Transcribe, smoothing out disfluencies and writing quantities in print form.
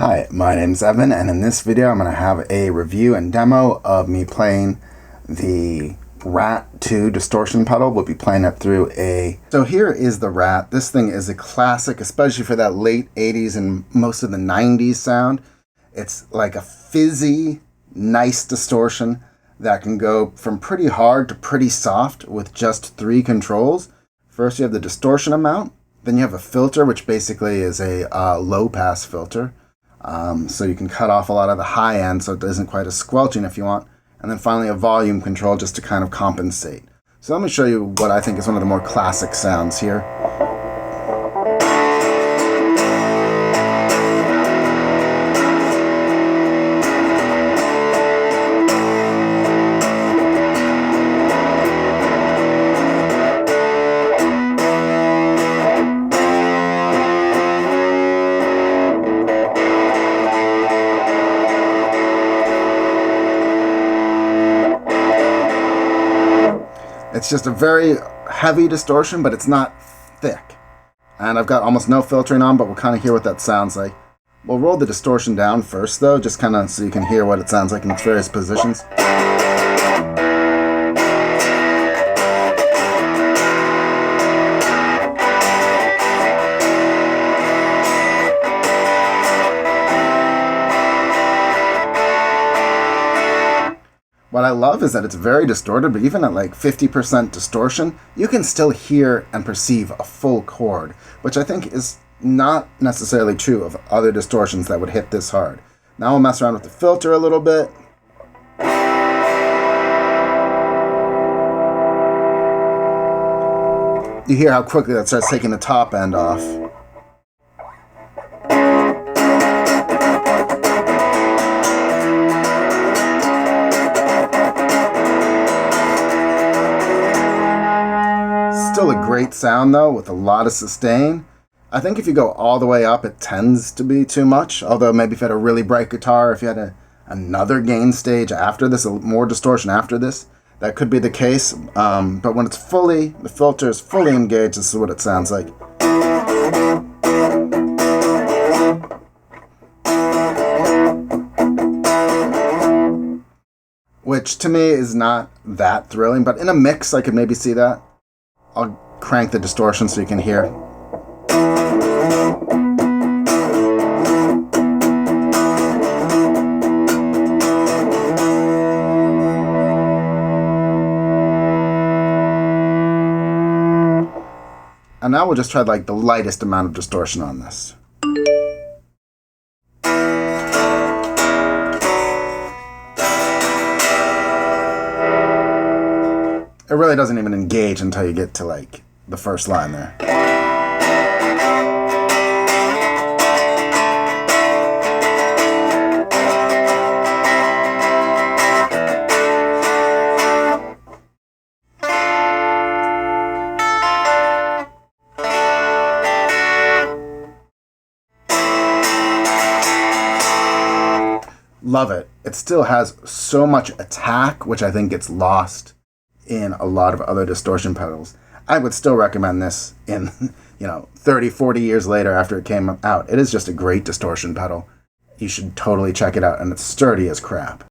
Hi, my name's Evan, and in this video I'm going to have a review and demo of me playing the Rat 2 distortion pedal. We'll be playing it through So here is the Rat. This thing is a classic, especially for that late 80s and most of the 90s sound. It's like a fizzy, nice distortion that can go from pretty hard to pretty soft with just 3 controls. First you have the distortion amount, then you have a filter, which basically is a low-pass filter. So you can cut off a lot of the high end so it isn't quite as squelching if you want. And then finally a volume control just to kind of compensate. So let me show you what I think is one of the more classic sounds here. It's just a very heavy distortion, but it's not thick. And I've got almost no filtering on, but we'll kind of hear what that sounds like. We'll roll the distortion down first, though, just kind of so you can hear what it sounds like in its various positions. What I love is that it's very distorted, but even at like 50% distortion, you can still hear and perceive a full chord, which I think is not necessarily true of other distortions that would hit this hard. Now we'll mess around with the filter a little bit. You hear how quickly that starts taking the top end off. Still a great sound though, with a lot of sustain. I think if you go all the way up, it tends to be too much. Although maybe if you had a really bright guitar, if you had another gain stage after this, more distortion after this, that could be the case. But when the filter is fully engaged, this is what it sounds like. Which to me is not that thrilling, but in a mix I could maybe see that. I'll crank the distortion so you can hear. And now we'll just try like the lightest amount of distortion on this. It really doesn't even engage until you get to like the first line there. Love it. It still has so much attack, which I think gets lost in a lot of other distortion pedals. I would still recommend this in, 30, 40 years later after it came out. It is just a great distortion pedal. You should totally check it out, and it's sturdy as crap.